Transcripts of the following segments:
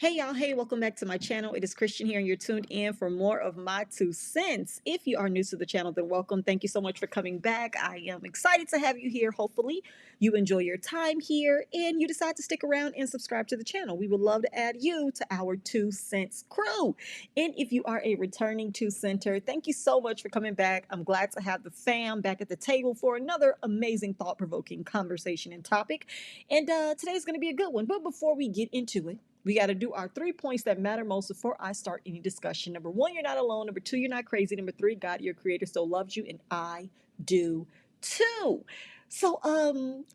Hey y'all, hey, welcome back to my channel. It is Christian here and you're tuned in for more of my 2 cents. If you are new to the channel, then welcome. Thank you so much for coming back. I am excited to have you here. Hopefully you enjoy your time here and you decide to stick around and subscribe to the channel. We would love to add you to our 2 cents crew. And if you are a returning 2 center, thank you so much for coming back. I'm glad to have the fam back at the table for another amazing thought-provoking conversation and topic. And today's going to be a good one. But before we get into it, we got to do our 3 points that matter most before I start any discussion. Number one, you're not alone. Number two, you're not crazy. Number three, God, your creator, still loves you, and I do too. So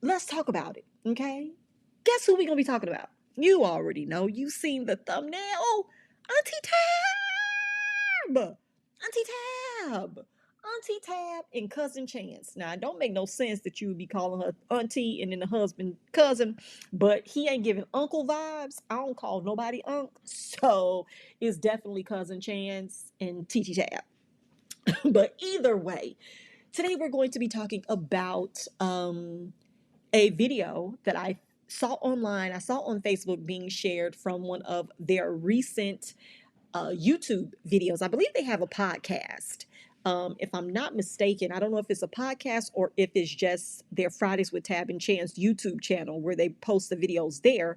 let's talk about it. Okay. Guess who we gonna be talking about? You already know. You've seen the thumbnail. Auntie Tab. Auntie Tab. Auntie Tab and Cousin Chance. Now, it don't make no sense that you would be calling her auntie and then the husband cousin, but he ain't giving uncle vibes. I don't call nobody unc, so it's definitely Cousin Chance and TT Tab. But either way, today we're going to be talking about a video that I saw online. I saw on Facebook being shared from one of their recent YouTube videos. I believe they have a podcast. If I'm not mistaken, I don't know if it's a podcast or if it's just their Fridays with Tab and Chance YouTube channel where they post the videos there.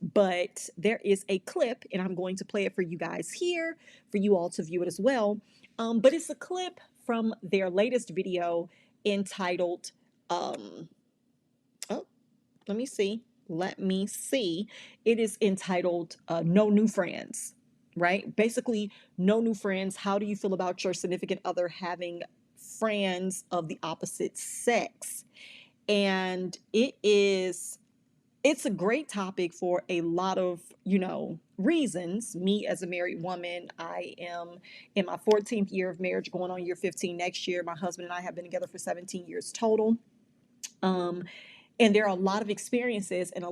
But there is a clip, and I'm going to play it for you guys here, for you all to view it as well. But it's a clip from their latest video entitled, oh, let me see. Let me see. It is entitled No New Friends, right? Basically, no new friends. How do you feel about your significant other having friends of the opposite sex? And it's a great topic for a lot of, reasons. Me as a married woman, I am in my 14th year of marriage, going on year 15 next year. My husband and I have been together for 17 years total. Um, and there are a lot of experiences and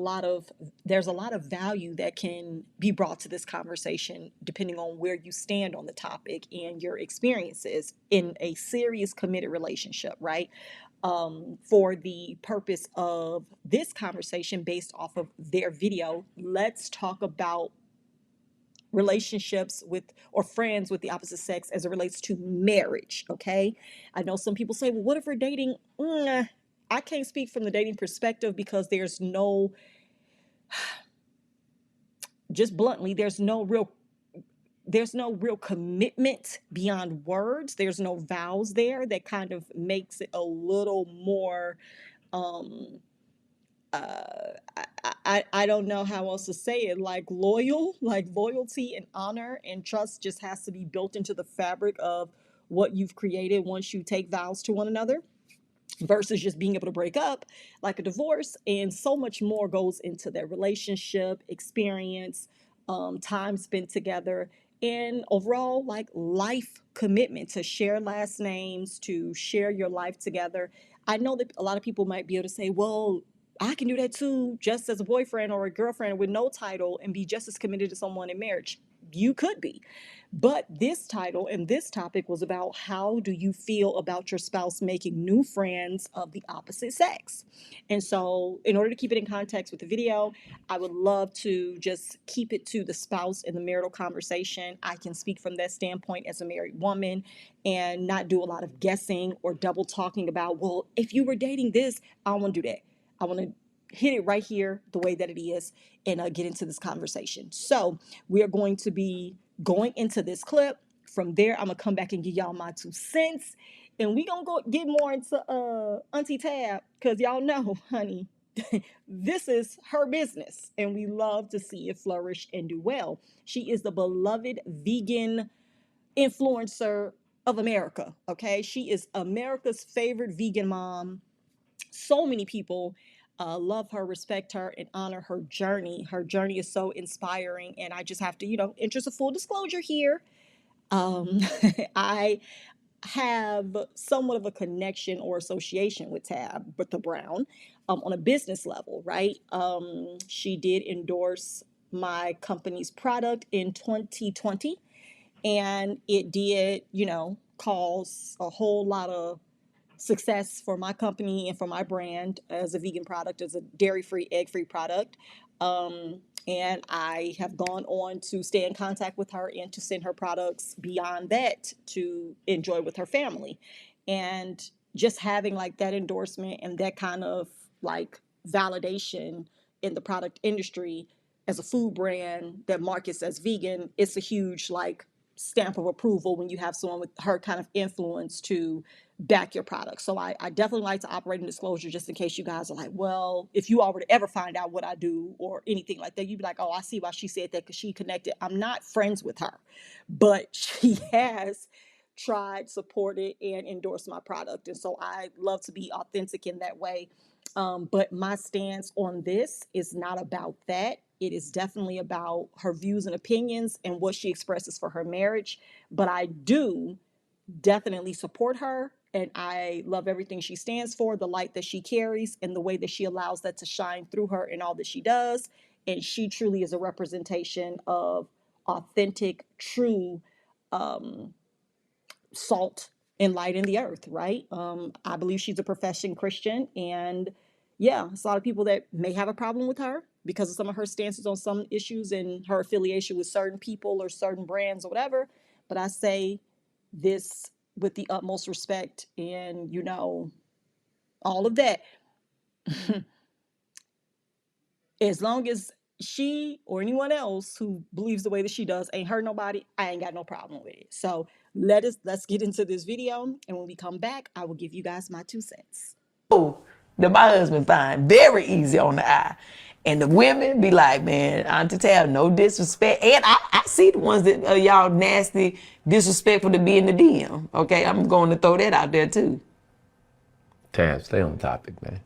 there's a lot of value that can be brought to this conversation depending on where you stand on the topic and your experiences in a serious committed relationship, right? For the purpose of this conversation based off of their video, let's talk about relationships with or friends with the opposite sex as it relates to marriage. Okay, I know some people say, well, what if we're dating? I can't speak from the dating perspective because just bluntly, there's no real commitment beyond words. There's no vows there. That kind of makes it a little more um I don't know how else to say it, like loyalty and honor and trust just has to be built into the fabric of what you've created once you take vows to one another, versus just being able to break up like a divorce. And so much more goes into their relationship experience, time spent together, and overall like life commitment to share last names, to share your life together. I know that a lot of people might be able to say, well, I can do that too, just as a boyfriend or a girlfriend with no title and be just as committed to someone in marriage. You could be. But this title and this topic was about how do you feel about your spouse making new friends of the opposite sex? And so, in order to keep it in context with the video, I would love to just keep it to the spouse and the marital conversation. I can speak from that standpoint as a married woman and not do a lot of guessing or double talking about, well, if you were dating this, I don't want to do that. I want to hit it right here the way that it is and get into this conversation. So we are going to be going into this clip. From there, I'm gonna come back and give y'all my 2 cents, and we gonna go get more into Auntie Tab, because y'all know, honey, this is her business, and we love to see it flourish and do well. She is the beloved vegan influencer of America. Okay, she is America's favorite vegan mom. So many people love her, respect her, and honor her journey. Her journey is so inspiring, and I just have to, interest of full disclosure here. Um, I have somewhat of a connection or association with Tabitha Brown on a business level, right? She did endorse my company's product in 2020, and it did, cause a whole lot of success for my company and for my brand as a vegan product, as a dairy-free, egg-free product. And I have gone on to stay in contact with her and to send her products beyond that to enjoy with her family. And just having like that endorsement and that kind of like validation in the product industry as a food brand that markets as vegan, it's a huge like stamp of approval when you have someone with her kind of influence to back your product. So I definitely like to operate in disclosure just in case you guys are like, well, if you already ever find out what I do or anything like that, you'd be like, oh, I see why she said that because she connected. I'm not friends with her, but she has tried, supported, and endorsed my product. And so I love to be authentic in that way. But my stance on this is not about that. It is definitely about her views and opinions and what she expresses for her marriage. But I do definitely support her, and I love everything she stands for, the light that she carries, and the way that she allows that to shine through her in all that she does. And she truly is a representation of authentic, true salt and light in the earth, right? I believe she's a professing Christian, and yeah, it's a lot of people that may have a problem with her because of some of her stances on some issues and her affiliation with certain people or certain brands or whatever. But I say this with the utmost respect and, you know, all of that. As long as she or anyone else who believes the way that she does ain't hurt nobody, I ain't got no problem with it. So let's get into this video, and when we come back, I will give you guys my 2 cents. Oh, that my husband find very easy on the eye. And the women be like, man, Auntie Tab, no disrespect. And I see the ones that y'all nasty, disrespectful to be in the DM. Okay, I'm going to throw that out there too. Tab, stay on topic, man.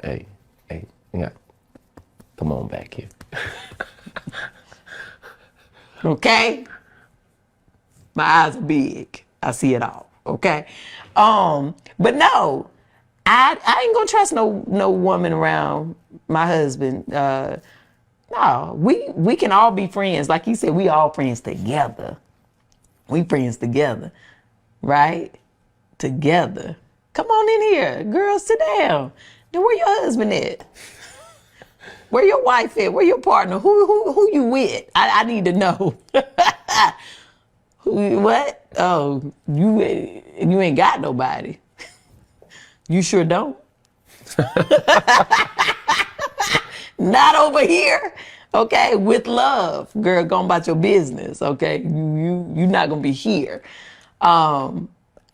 Hey, yeah. Come on back here. Okay? My eyes are big. I see it all. Okay? But no, I ain't gonna trust no woman around my husband. No, we can all be friends. Like you said, we all friends together. We friends together, right? Together. Come on in here, girl. Sit down. Then where your husband at? Where your wife at? Where your partner? Who you with? I need to know. What? Oh, you ain't got nobody. You sure don't. Not over here. Okay, with love, girl. Go about your business. Okay, you not gonna be here. I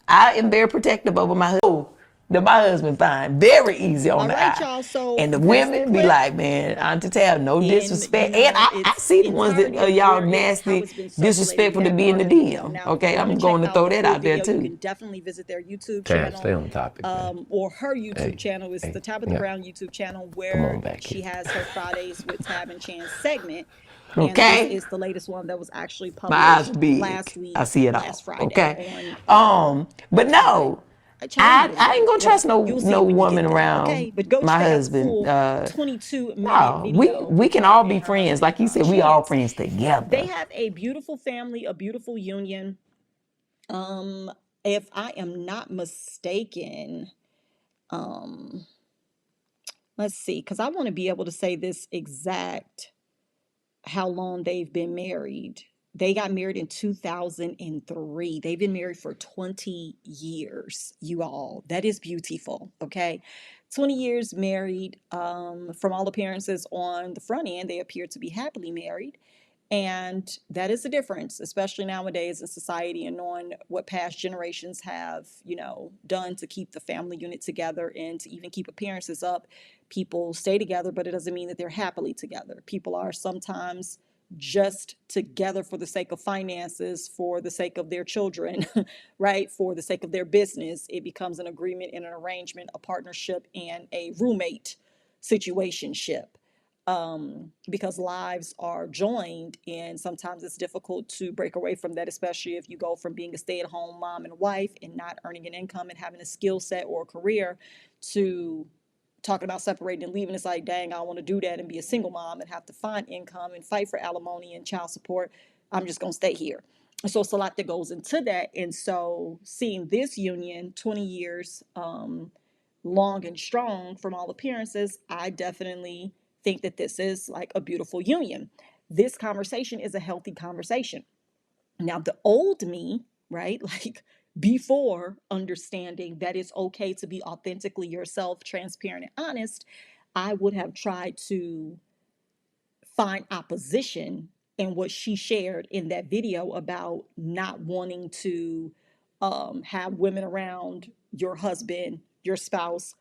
am very protective over my husband. That my husband find very easy on the All right, eye. y'all. So And the that's the women be clip. like, man, Auntie Tab, no And, disrespect. you And know, I it's see the ones that entirety of y'all where how nasty, it's been circulated, disrespectful to that be in part the of the video. DM. Now, if Okay, you want I'm to check going to out throw the that full out there video, you too. can definitely visit their YouTube Tab, stay channel, on topic, man. or her YouTube channel. It's the Tabitha yeah. Brown YouTube channel, Come where on back she here. has her Fridays with Tab and Chance segment. And this Okay? is the latest one that was actually My eyes are published last big. I week, see it last all. Friday Okay? on But Friday. no, Child, I'm I ain't remembering. gonna trust Whatever. no You'll see it when you woman get there. around Okay. But go my check out the husband. full 22-minute No, video we with can Tab all be and friends. Like you said, we all Chance. friends They together. have a beautiful family, a beautiful union. Um, if I am not mistaken, um, let's see, because I want to be able to say this exact how long they've been married. They got married in 2003. They've been married for 20 years, you all. That is beautiful, okay? 20 years married. From all appearances on the front end, they appear to be happily married. And that is the difference, especially nowadays in society and knowing what past generations have, you know, done to keep the family unit together and to even keep appearances up. People stay together, but it doesn't mean that they're happily together. People are sometimes just together for the sake of finances, for the sake of their children, right? For the sake of their business. It becomes an agreement and an arrangement, a partnership, and a roommate situationship, because lives are joined, and sometimes it's difficult to break away from that, especially if you go from being a stay-at-home mom and wife and not earning an income and having a skill set or a career to talking about separating and leaving. It's like, dang, I don't want to do that and be a single mom and have to find income and fight for alimony and child support. I'm just going to stay here. So it's a lot that goes into that. And so seeing this union 20 years long and strong from all appearances, I definitely think that this is like a beautiful union. This conversation is a healthy conversation. Now, the old me, right? Like before understanding that it's okay to be authentically yourself, transparent and honest, I would have tried to find opposition in what she shared in that video about not wanting to have women around your husband, your spouse,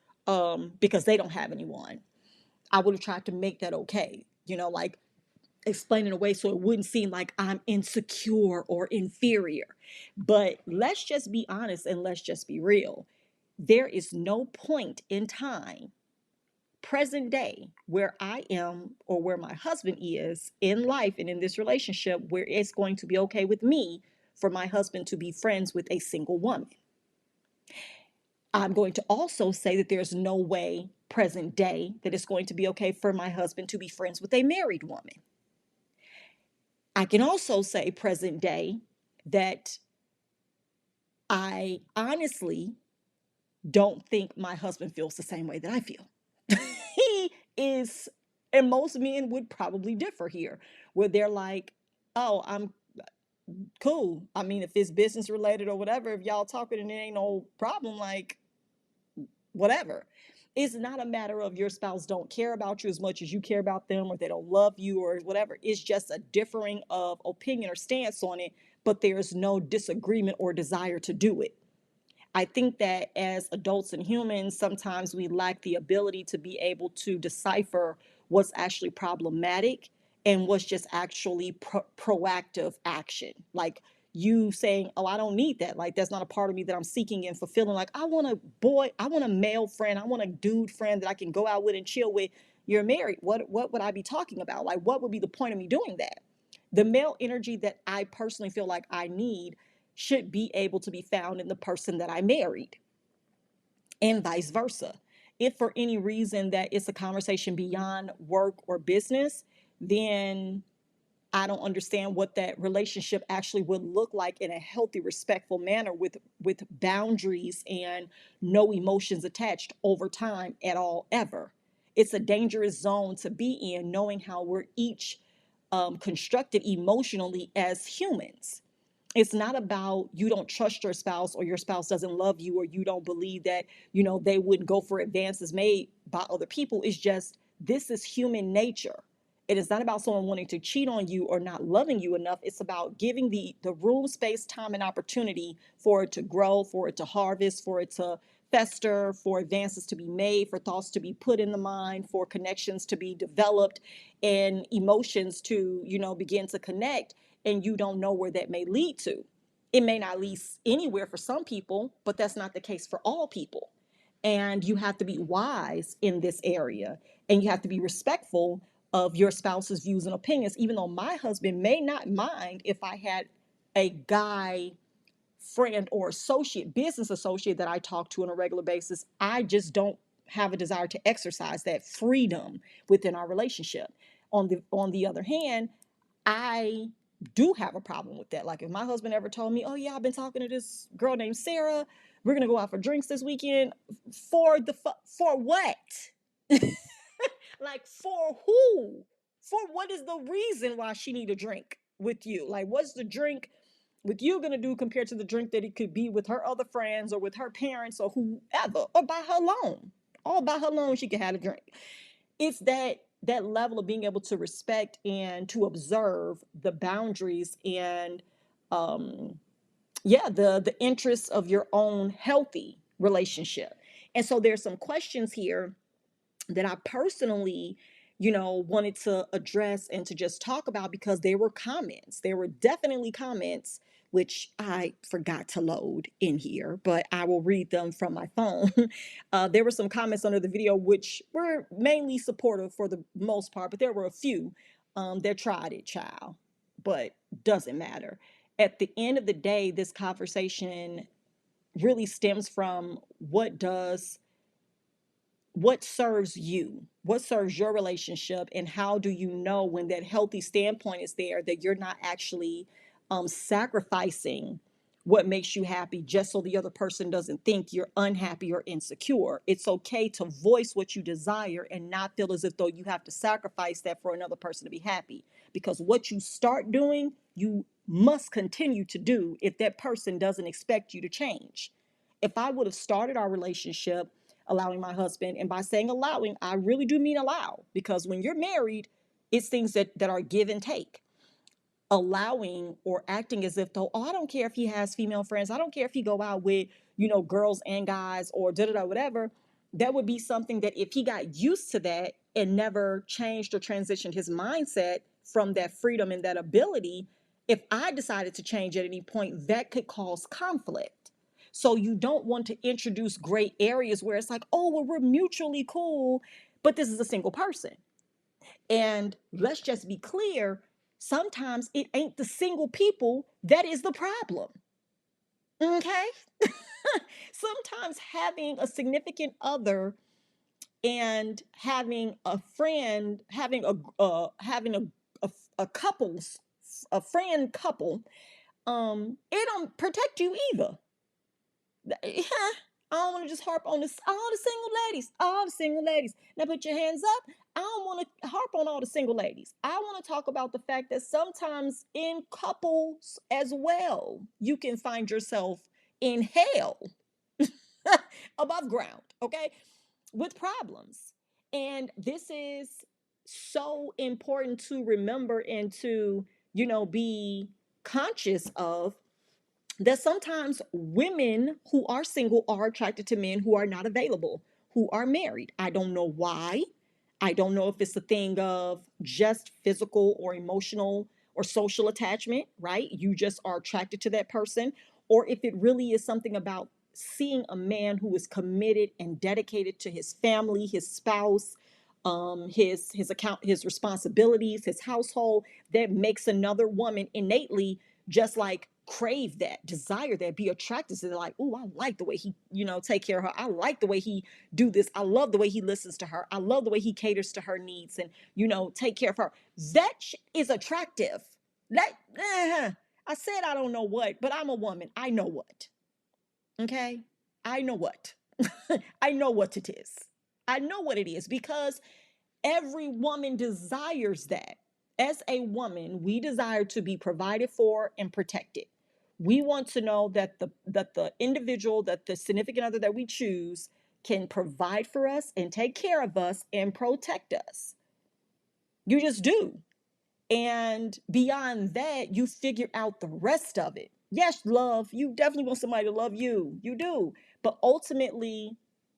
because they don't have anyone. I would have tried to make that okay, like explain in a way so it wouldn't seem like I'm insecure or inferior. But let's just be honest and let's just be real. There is no point in time, present day, where I am or where my husband is in life and in this relationship where it's going to be okay with me for my husband to be friends with a single woman. I'm going to also say that there's no way, present day, that it's going to be okay for my husband to be friends with a married woman. I can also say, present day, that I honestly don't think my husband feels the same way that I feel. He is, and most men would probably differ here, where they're like, oh, I'm cool. I mean, if it's business related or whatever, if y'all talking and it ain't no problem, like, whatever. It's not a matter of your spouse don't care about you as much as you care about them, or they don't love you or whatever. It's just a differing of opinion or stance on it, but there's no disagreement or desire to do it. I think that as adults and humans, sometimes we lack the ability to be able to decipher what's actually problematic and what's just actually proactive action. Like you saying, oh, I don't need that. Like that's not a part of me that I'm seeking and fulfilling. Like I want a boy, I want a male friend, I want a dude friend that I can go out with and chill with. You're married. What would I be talking about? Like what would be the point of me doing that? The male energy that I personally feel like I need should be able to be found in the person that I married, and vice versa. If for any reason that it's a conversation beyond work or business, then I don't understand what that relationship actually would look like in a healthy, respectful manner with boundaries and no emotions attached over time at all, ever. It's a dangerous zone to be in, knowing how we're each constructed emotionally as humans. It's not about you don't trust your spouse or your spouse doesn't love you or you don't believe that they wouldn't go for advances made by other people. It's just this is human nature. It is not about someone wanting to cheat on you or not loving you enough. It's about giving the room, space, time, and opportunity for it to grow, for it to harvest, for it to fester, for advances to be made, for thoughts to be put in the mind, for connections to be developed, and emotions to begin to connect. And you don't know where that may lead to. It may not lead anywhere for some people, but that's not the case for all people. And you have to be wise in this area, and you have to be respectful of your spouse's views and opinions. Even though my husband may not mind if I had a guy friend or associate, business associate that I talk to on a regular basis, I just don't have a desire to exercise that freedom within our relationship. On the other hand, I do have a problem with that. Like if my husband ever told me, "Oh yeah, I've been talking to this girl named Sarah. We're gonna go out for drinks this weekend." For what? Like for who? For what is the reason why she need a drink with you? Like what's the drink with you gonna do compared to the drink that it could be with her other friends or with her parents or whoever, or by her alone? All by her alone, she could have a drink. It's that level of being able to respect and to observe the boundaries and the interests of your own healthy relationship. And so there's some questions here that I personally, wanted to address and to just talk about because they were comments. There were definitely comments which I forgot to load in here, but I will read them from my phone. There were some comments under the video which were mainly supportive for the most part, but there were a few that tried it, child, but doesn't matter. At the end of the day, this conversation really stems from what serves you, what serves your relationship, and how do you know when that healthy standpoint is there that you're not actually sacrificing what makes you happy just so the other person doesn't think you're unhappy or insecure. It's okay to voice what you desire and not feel as if though you have to sacrifice that for another person to be happy. Because what you start doing, you must continue to do if that person doesn't expect you to change. If I would have started our relationship allowing my husband, and by saying allowing, I really do mean allow, because when you're married, it's things that are give and take. Allowing or acting as if though, oh, I don't care if he has female friends, I don't care if he go out with, girls and guys or da da da whatever. That would be something that if he got used to that and never changed or transitioned his mindset from that freedom and that ability, if I decided to change at any point, that could cause conflict. So you don't want to introduce gray areas where it's like, oh, well, we're mutually cool, but this is a single person. And let's just be clear, sometimes it ain't the single people that is the problem. Okay? Sometimes having a significant other and having a friend, having a couple's a friend couple, it don't protect you either. I don't want to just harp on this, all the single ladies, all the single ladies. Now put your hands up. I don't want to harp on all the single ladies. I want to talk about the fact that sometimes in couples as well, you can find yourself in hell above ground, okay, with problems. And this is so important to remember and to, be conscious of, that sometimes women who are single are attracted to men who are not available, who are married. I don't know why. I don't know if it's a thing of just physical or emotional or social attachment, right? You just are attracted to that person, or if it really is something about seeing a man who is committed and dedicated to his family, his spouse, his account, his responsibilities, his household, that makes another woman innately just like crave that, desire that, be attracted to. They're like, oh, I like the way he, take care of her. I like the way he do this. I love the way he listens to her. I love the way he caters to her needs and, take care of her. That is attractive. That I said I don't know what, but I'm a woman. I know what. Okay, I know what. I know what it is. I know what it is because every woman desires that. As a woman, we desire to be provided for and protected. We want to know that the individual, that the significant other that we choose can provide for us and take care of us and protect us. You just do. And beyond that, you figure out the rest of it. Yes, love, you definitely want somebody to love you. You do. But ultimately,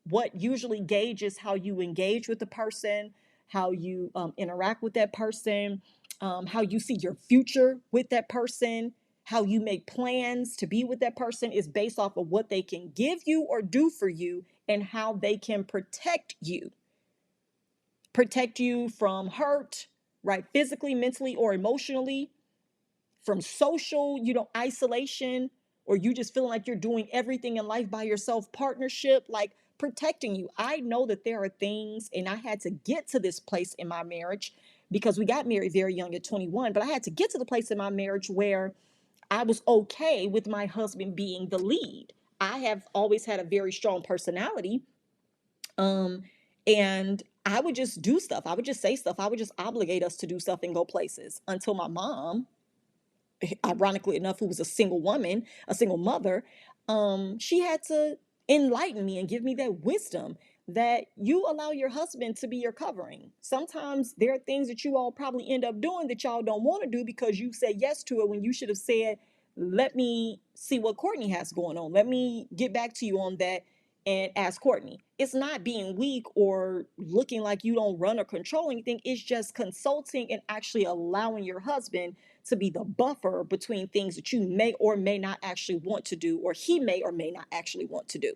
what usually gauges how you engage with the person, how you interact with that person, how you see your future with that person, how you make plans to be with that person is based off of what they can give you or do for you and how they can protect you from hurt, right? Physically, mentally, or emotionally, from social, isolation, or you just feeling like you're doing everything in life by yourself, partnership, like protecting you. I know that there are things, and I had to get to this place in my marriage because we got married very young at 21, but I had to get to the place in my marriage where I was okay with my husband being the lead. I have always had a very strong personality. Um, and I would just do stuff. I would just say stuff. I would just obligate us to do stuff and go places until my mom, ironically enough, who was a single woman, a single mother, she had to enlighten me and give me that wisdom that you allow your husband to be your covering. Sometimes there are things that you all probably end up doing that y'all don't want to do because you said yes to it when you should have said, let me see what Courtney has going on. Let me get back to you on that and ask Courtney. It's not being weak or looking like you don't run or control anything. It's just consulting and actually allowing your husband to be the buffer between things that you may or may not actually want to do, or he may or may not actually want to do.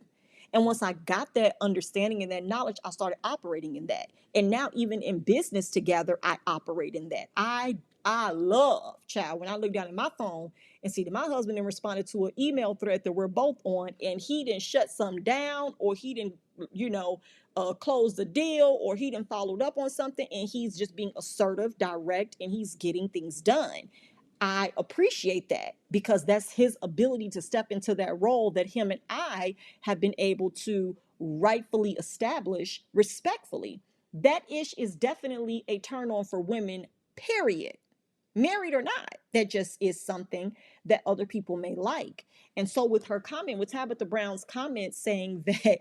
And once I got that understanding and that knowledge, I started operating in that. And now even in business together, I operate in that. I love, child, when I look down at my phone and see that my husband then responded to an email thread that we're both on, and he didn't shut some down, or he didn't, close the deal, or he didn't followed up on something, and he's just being assertive, direct, and he's getting things done. I appreciate that because that's his ability to step into that role that him and I have been able to rightfully establish respectfully. That ish is definitely a turn on for women, period. Married or not, that just is something that other people may like. And so with her comment, with Tabitha Brown's comment saying that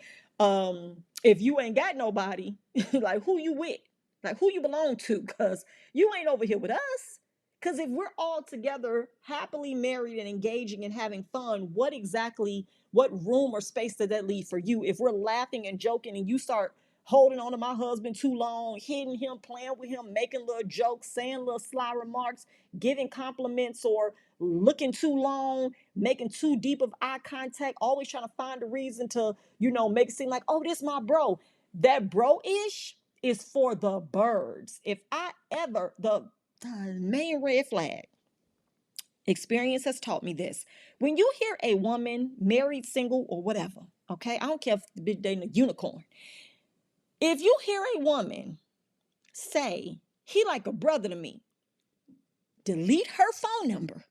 if you ain't got nobody, like who you with? Like who you belong to? Because you ain't over here with us. Because if we're all together, happily married and engaging and having fun, what room or space does that leave for you? If we're laughing and joking and you start holding on to my husband too long, hitting him, playing with him, making little jokes, saying little sly remarks, giving compliments, or looking too long, making too deep of eye contact, always trying to find a reason to, make it seem like, oh, this my bro. That bro-ish is for the birds. If I ever, the main red flag, experience has taught me this. When you hear a woman, married, single, or whatever, okay, I don't care if the bitch dating a unicorn. If you hear a woman say, he like a brother to me, delete her phone number.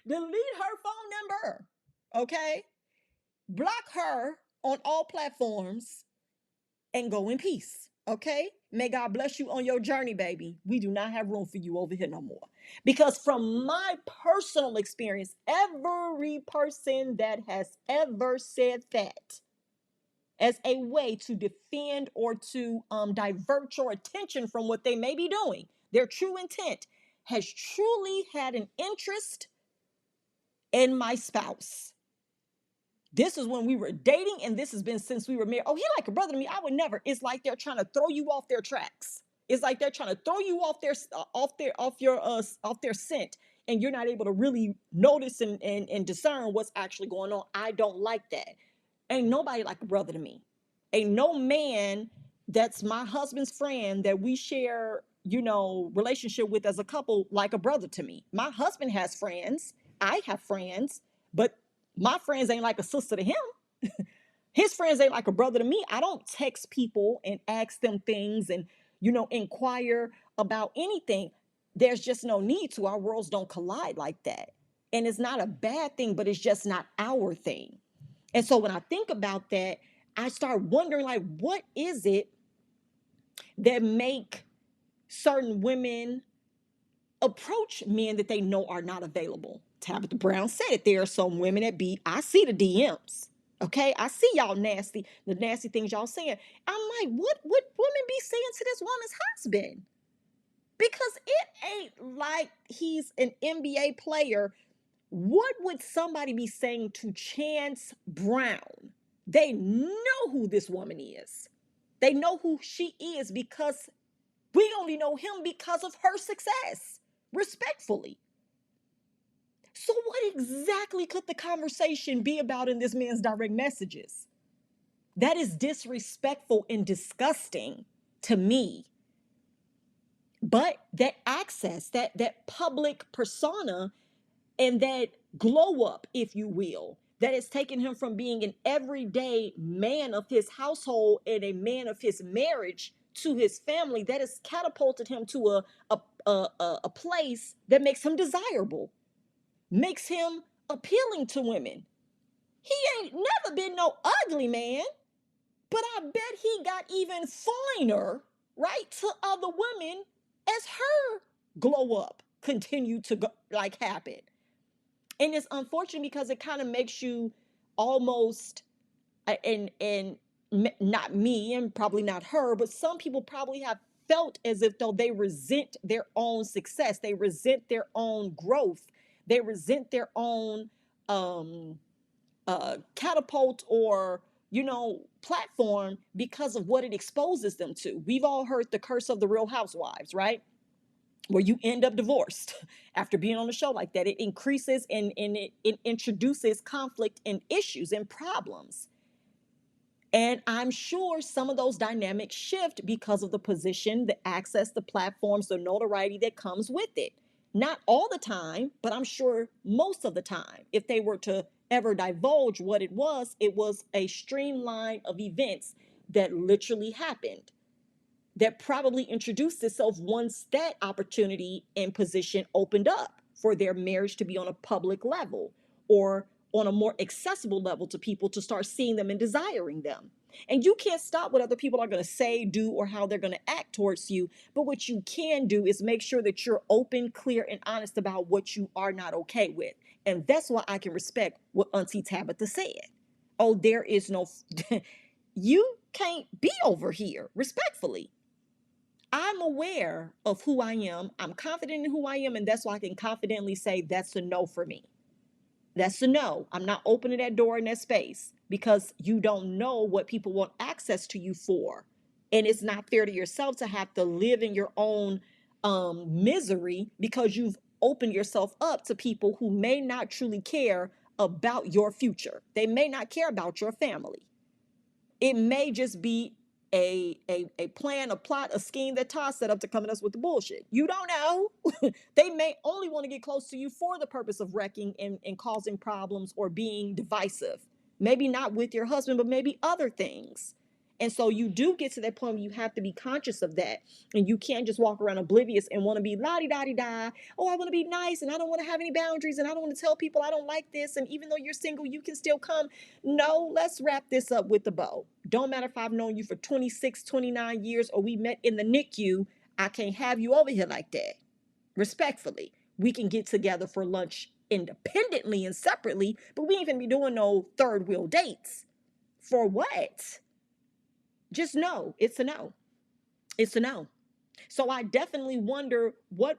Delete her phone number. Okay? Block her on all platforms and go in peace. Okay? May God bless you on your journey, baby. We do not have room for you over here no more. Because from my personal experience, every person that has ever said that as a way to defend or to divert your attention from what they may be doing, their true intent, has truly had an interest in my spouse. This is when we were dating, and this has been since we were married. Oh, he like a brother to me. I would never. It's like they're trying to throw you off their tracks. It's like they're trying to throw you off their scent, and you're not able to really notice and discern what's actually going on. I don't like that. Ain't nobody like a brother to me. Ain't no man that's my husband's friend that we share, relationship with as a couple like a brother to me. My husband has friends. I have friends, but my friends ain't like a sister to him. His friends ain't like a brother to me. I don't text people and ask them things and, inquire about anything. There's just no need to. Our worlds don't collide like that. And it's not a bad thing, but it's just not our thing. And so when I think about that, I start wondering, like, what is it that make certain women approach men that they know are not available? Tabitha Brown said it. There are some women I see the DMs. Okay, I see y'all the nasty things y'all saying. I'm like, what would women be saying to this woman's husband? Because it ain't like he's an NBA player. What would somebody be saying to Chance Brown? They know who this woman is. They know who she is because we only know him because of her success, respectfully. So, what exactly could the conversation be about in this man's direct messages? That is disrespectful and disgusting to me. But that access, that public persona, and that glow up, if you will, that has taken him from being an everyday man of his household and a man of his marriage to his family, that has catapulted him to a place that makes him desirable, makes him appealing to women. He ain't never been no ugly man, but I bet he got even finer, right, to other women as her glow up continued to happen. And it's unfortunate because it kind of makes you almost and not me and probably not her, but some people probably have felt as if though they resent their own success, they resent their own growth, they resent their own catapult or platform because of what it exposes them to. We've all heard the curse of the Real Housewives, right? Where you end up divorced after being on a show like that. It increases and it introduces conflict and issues and problems. And I'm sure some of those dynamics shift because of the position, the access, the platforms, the notoriety that comes with it. Not all the time, but I'm sure most of the time. If they were to ever divulge what it was a streamline of events that literally happened. that probably introduced itself once that opportunity and position opened up for their marriage to be on a public level or on a more accessible level to people to start seeing them and desiring them. And you can't stop what other people are going to say, do, or how they're going to act towards you. But what you can do is make sure that you're open, clear, and honest about what you are not okay with. And that's why I can respect what Auntie Tabitha said. Oh, there is no, you can't be over here, respectfully. I'm aware of who I am. I'm confident in who I am. And that's why I can confidently say that's a no for me. That's a no. I'm not opening that door in that space because you don't know what people want access to you for. And it's not fair to yourself to have to live in your own misery because you've opened yourself up to people who may not truly care about your future. They may not care about your family. It may just be a plan, a plot, a scheme that Todd set up to come at us with the bullshit. You don't know. They may only want to get close to you for the purpose of wrecking and causing problems or being divisive. Maybe not with your husband, but maybe other things. And so you do get to that point where you have to be conscious of that. And you can't just walk around oblivious and want to be la-di-da-di-da. Oh, I want to be nice and I don't want to have any boundaries and I don't want to tell people I don't like this. And even though you're single, you can still come. No, let's wrap this up with the bow. Don't matter if I've known you for 26, 29 years or we met in the NICU. I can't have you over here like that. Respectfully, we can get together for lunch independently and separately, but we ain't gonna be doing no third wheel dates. For what? Just no. It's a no. It's a no. So I definitely wonder what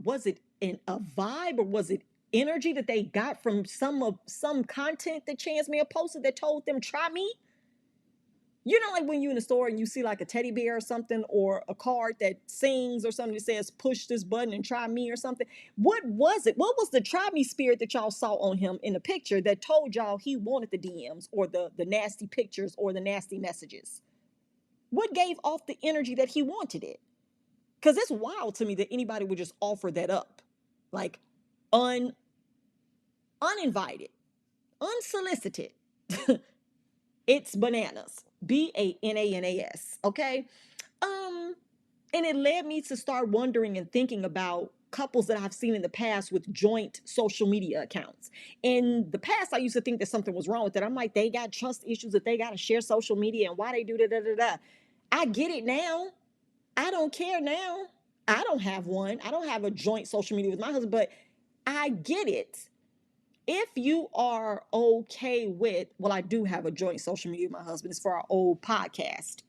was it, in a vibe, or was it energy that they got from some content that Chance may have posted that told them try me? You know, like when you're in the store and you see like a teddy bear or something, or a card that sings or something that says push this button and try me or something. What was it? What was the try me spirit that y'all saw on him in the picture that told y'all he wanted the DMs or the nasty pictures or the nasty messages? What gave off the energy that he wanted it? Because it's wild to me that anybody would just offer that up, like uninvited, unsolicited. It's bananas. BANANAS. Okay. And it led me to start wondering and thinking about couples that I've seen in the past with joint social media accounts. In the past, I used to think that something was wrong with it. I'm like, they got trust issues, that they got to share social media and why they do da. I get it now. I don't care now. I don't have one. I don't have a joint social media with my husband, but I get it. If you are okay with, well, I do have a joint social media with my husband. It's for our old podcast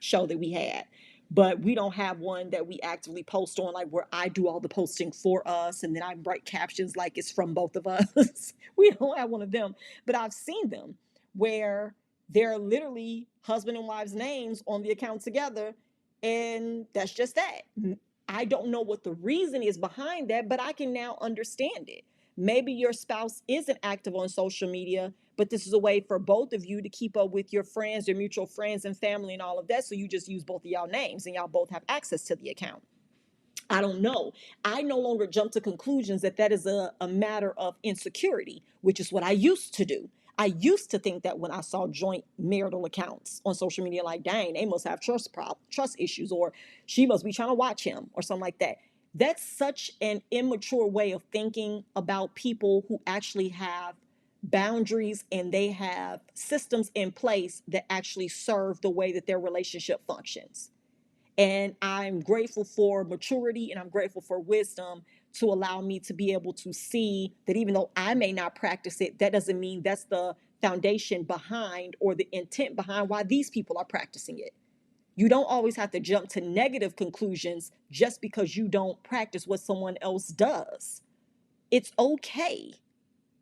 show that we had, but we don't have one that we actively post on, like where I do all the posting for us and then I write captions like it's from both of us. We don't have one of them, but I've seen them where they're literally husband and wife's names on the account together, and that's just that. I don't know what the reason is behind that, but I can now understand it. Maybe your spouse isn't active on social media, but this is a way for both of you to keep up with your friends, your mutual friends and family and all of that. So you just use both of y'all names and y'all both have access to the account. I don't know. I no longer jump to conclusions that that is a matter of insecurity, which is what I used to do. I used to think that when I saw joint marital accounts on social media, like, dang, they must have trust issues, or she must be trying to watch him or something like that. That's such an immature way of thinking about people who actually have boundaries and they have systems in place that actually serve the way that their relationship functions. And I'm grateful for maturity and I'm grateful for wisdom to allow me to be able to see that even though I may not practice it, that doesn't mean that's the foundation behind or the intent behind why these people are practicing it. You don't always have to jump to negative conclusions just because you don't practice what someone else does. It's okay.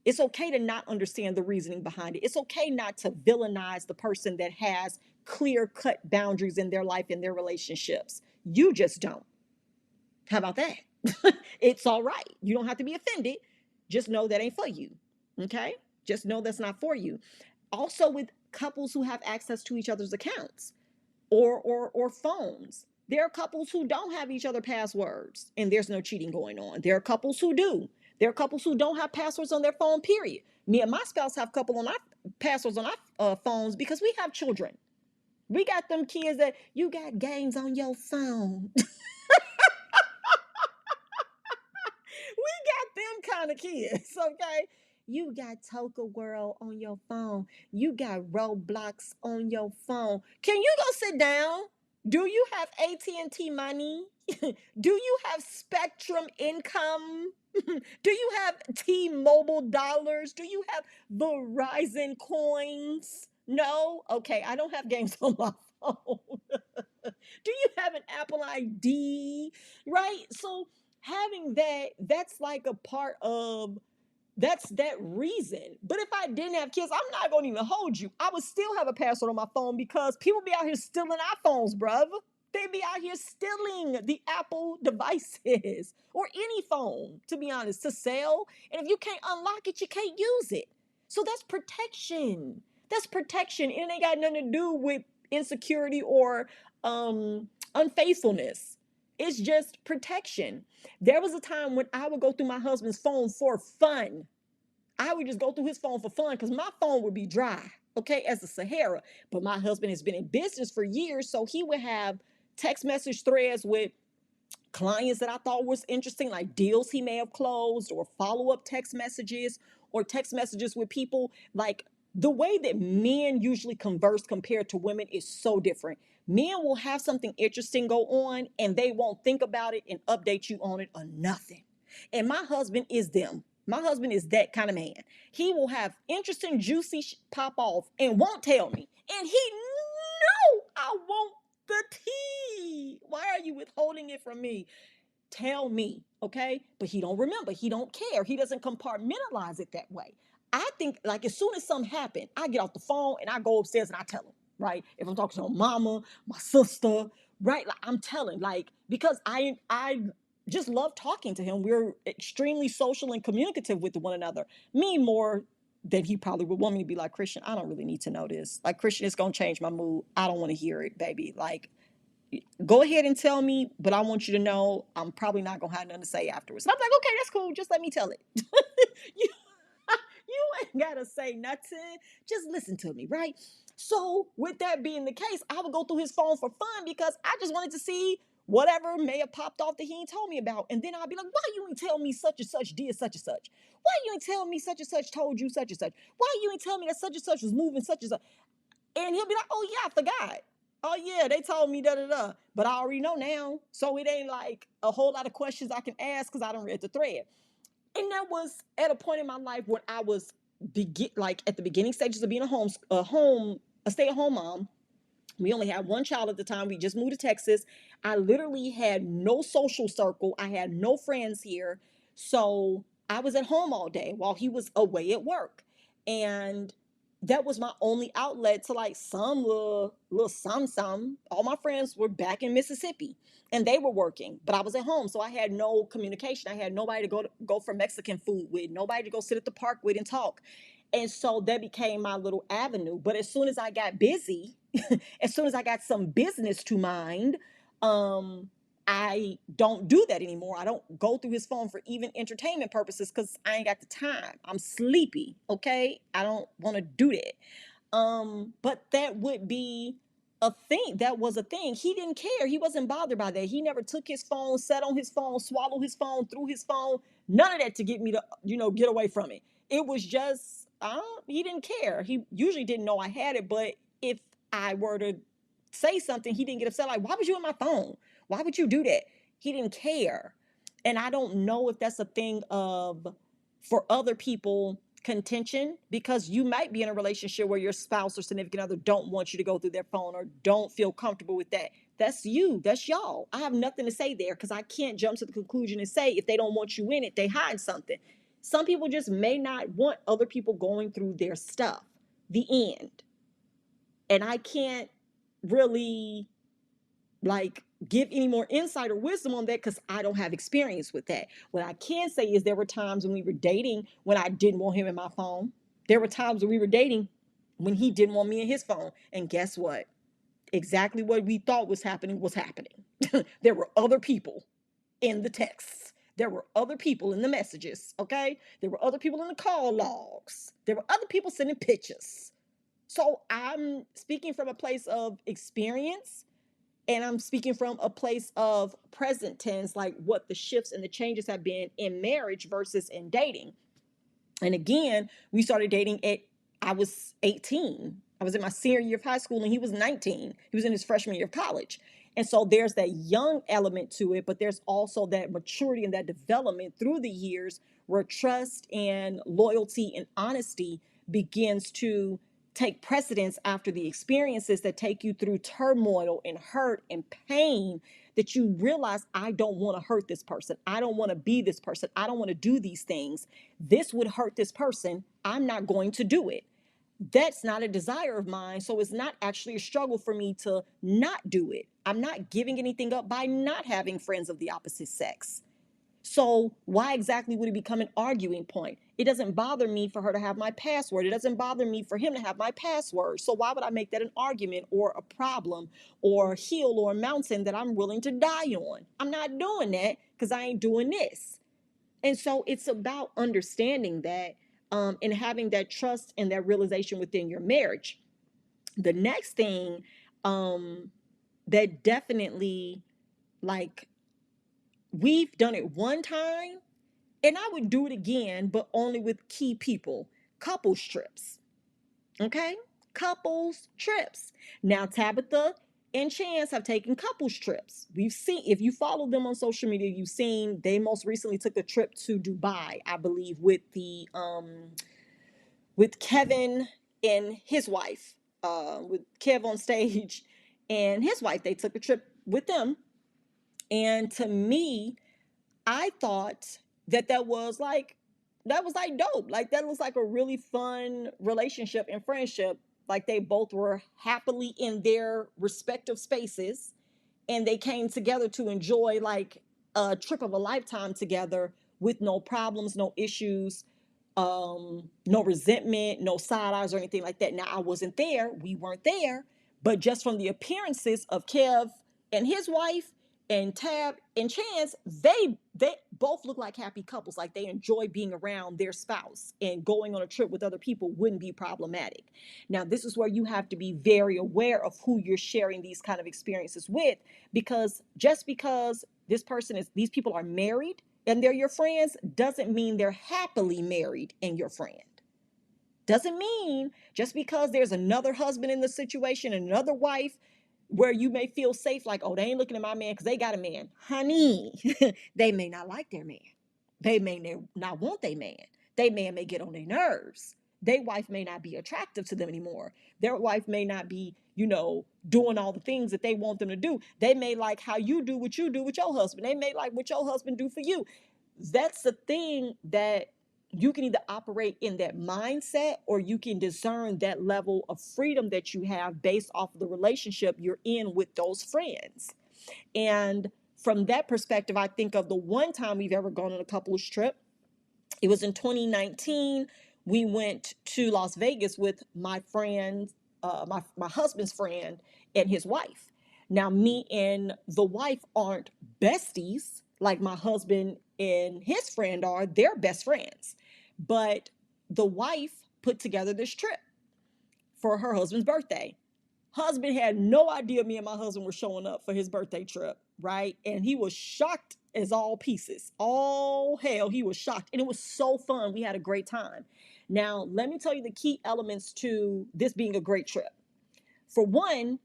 It's okay to not understand the reasoning behind it. It's okay not to villainize the person that has clear cut boundaries in their life and their relationships. You just don't. How about that? It's all right. You don't have to be offended. Just know that ain't for you. Okay? Just know that's not for you. Also, with couples who have access to each other's accounts or phones, there are couples who don't have each other passwords and there's no cheating going on. There are couples who do. There are couples who don't have passwords on their phone, period. Me and my spouse have couple on our passwords on our phones because we have children. We got them kids that you got games on your phone. We got them kind of kids, okay? You got Toka World on your phone. You got Roblox on your phone. Can you go sit down? Do you have AT&T money? Do you have Spectrum income? Do you have T-Mobile dollars? Do you have Verizon coins? No? Okay, I don't have games on my phone. Do you have an Apple ID? Right? So having that, that's like a part of that's that reason. But if I didn't have kids, I'm not gonna even hold you. I would still have a password on my phone because people be out here stealing iPhones, bruv. They be out here stealing the Apple devices or any phone, to be honest, to sell. And if you can't unlock it, you can't use it. So that's protection. That's protection. And it ain't got nothing to do with insecurity or unfaithfulness. It's just protection. There was a time when I would go through my husband's phone for fun. I would just go through his phone for fun because my phone would be dry, okay, as a Sahara. But my husband has been in business for years, so he would have text message threads with clients that I thought was interesting, like deals he may have closed, or follow-up text messages, or text messages with people. Like the way that men usually converse compared to women is so different. Men will have something interesting go on and they won't think about it and update you on it or nothing. And my husband is them. My husband is that kind of man. He will have interesting, juicy pop off and won't tell me. And he know I want the tea. Why are you withholding it from me? Tell me, okay? But he don't remember. He don't care. He doesn't compartmentalize it that way. I think like as soon as something happened, I get off the phone and I go upstairs and I tell him, right? If I'm talking to my mama, my sister, right? Like I'm telling, like because I just love talking to him. We're extremely social and communicative with one another. Me more than he probably would want me to be like, Christian, I don't really need to know this. Like Christian, it's gonna change my mood. I don't want to hear it, baby. Like go ahead and tell me, but I want you to know I'm probably not gonna have nothing to say afterwards. And I'm like, okay, that's cool. Just let me tell it. you, you ain't gotta say nothing. Just listen to me, right? So, with that being the case, I would go through his phone for fun because I just wanted to see whatever may have popped off that he ain't told me about. And then I'll be like, why you ain't tell me such and such did such and such? Why you ain't tell me such and such told you such and such? Why you ain't tell me that such and such was moving such and such? And he'll be like, oh yeah, I forgot. Oh yeah, they told me da da da. But I already know now. So it ain't like a whole lot of questions I can ask because I don't read the thread. And that was at a point in my life when I was like at the beginning stages of being a stay-at-home mom. We only had one child at the time. We just moved to Texas. I literally had no social circle. I had no friends here. So I was at home all day while he was away at work. And that was my only outlet to like some little some. All my friends were back in Mississippi and they were working, but I was at home. So I had no communication. I had nobody to go for Mexican food with, nobody to go sit at the park with and talk. And so that became my little avenue. But as soon as I got busy, as soon as I got some business to mind, I don't do that anymore. I don't go through his phone for even entertainment purposes because I ain't got the time. I'm sleepy. Okay. I don't want to do that. But that would be a thing. That was a thing. He didn't care. He wasn't bothered by that. He never took his phone, sat on his phone, swallowed his phone, threw his phone. None of that to get me to, get away from it. It was just, he didn't care. He usually didn't know I had it, but if I were to say something, he didn't get upset. Like, why was you on my phone? Why would you do that? He didn't care. And I don't know if that's a thing of, for other people, contention, because you might be in a relationship where your spouse or significant other don't want you to go through their phone or don't feel comfortable with that. That's you. That's y'all. I have nothing to say there because I can't jump to the conclusion and say if they don't want you in it, they hide something. Some people just may not want other people going through their stuff. The end. And I can't really like give any more insight or wisdom on that because I don't have experience with that. What I can say is there were times when we were dating when I didn't want him in my phone. There were times when we were dating when he didn't want me in his phone. And guess what? Exactly what we thought was happening was happening. There were other people in the texts. There were other people in the messages, okay? There were other people in the call logs. There were other people sending pictures. So I'm speaking from a place of experience, and I'm speaking from a place of present tense, like what the shifts and the changes have been in marriage versus in dating. And again, we started dating at, I was 18. I was in my senior year of high school and he was 19. He was in his freshman year of college. And so there's that young element to it, but there's also that maturity and that development through the years where trust and loyalty and honesty begins to take precedence after the experiences that take you through turmoil and hurt and pain, that you realize, I don't want to hurt this person. I don't want to be this person. I don't want to do these things. This would hurt this person. I'm not going to do it. That's not a desire of mine. So it's not actually a struggle for me to not do it. I'm not giving anything up by not having friends of the opposite sex. So why exactly would it become an arguing point? It doesn't bother me for her to have my password. It doesn't bother me for him to have my password. So why would I make that an argument or a problem or a hill or a mountain that I'm willing to die on? I'm not doing that because I ain't doing this. And so it's about understanding that, and having that trust and that realization within your marriage. The next thing, that definitely, like, we've done it one time and I would do it again, but only with key people. Couples trips. Okay? Couples trips. Now, Tabitha and Chance have taken couples trips. We've seen, if you follow them on social media, you've seen they most recently took a trip to Dubai, I believe, with Kevin and his wife. With Kev on stage and his wife. They took a trip with them. And to me, I thought that was like dope. Like that was like a really fun relationship and friendship. Like they both were happily in their respective spaces and they came together to enjoy like a trip of a lifetime together with no problems, no issues, no resentment, no side eyes or anything like that. Now I wasn't there, we weren't there, but just from the appearances of Kev and his wife and Tab and Chance, they both look like happy couples. Like they enjoy being around their spouse, and going on a trip with other people wouldn't be problematic. Now, this is where you have to be very aware of who you're sharing these kind of experiences with, because just because these people are married and they're your friends doesn't mean they're happily married and your friend. Doesn't mean just because there's another husband in the situation, another wife, where you may feel safe, like, oh, they ain't looking at my man because they got a man. Honey, they may not like their man. They may not want their man. Their man may get on their nerves. Their wife may not be attractive to them anymore. Their wife may not be, doing all the things that they want them to do. They may like how you do what you do with your husband. They may like what your husband do for you. That's the thing that you can either operate in that mindset or you can discern that level of freedom that you have based off of the relationship you're in with those friends. And from that perspective, I think of the one time we've ever gone on a couples trip. It was in 2019. We went to Las Vegas with my friend, my husband's friend and his wife. Now, me and the wife aren't besties like my husband and his friend are. They're best friends. But the wife put together this trip for her husband's birthday. Husband had no idea me and my husband were showing up for his birthday trip, right? And he was shocked as all pieces. All hell, he was shocked. And it was so fun. We had a great time. Now, let me tell you the key elements to this being a great trip. For one,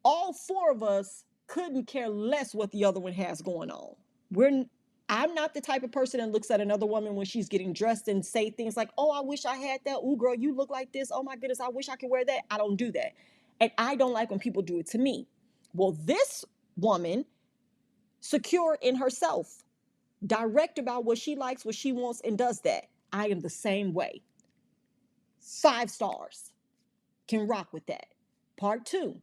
all four of us couldn't care less what the other one has going on. I'm not the type of person that looks at another woman when she's getting dressed and say things like, oh, I wish I had that. Oh, girl, you look like this. Oh my goodness, I wish I could wear that. I don't do that. And I don't like when people do it to me. Well, this woman, secure in herself, direct about what she likes, what she wants, and does that. I am the same way. 5 stars. Can rock with that. Part 2,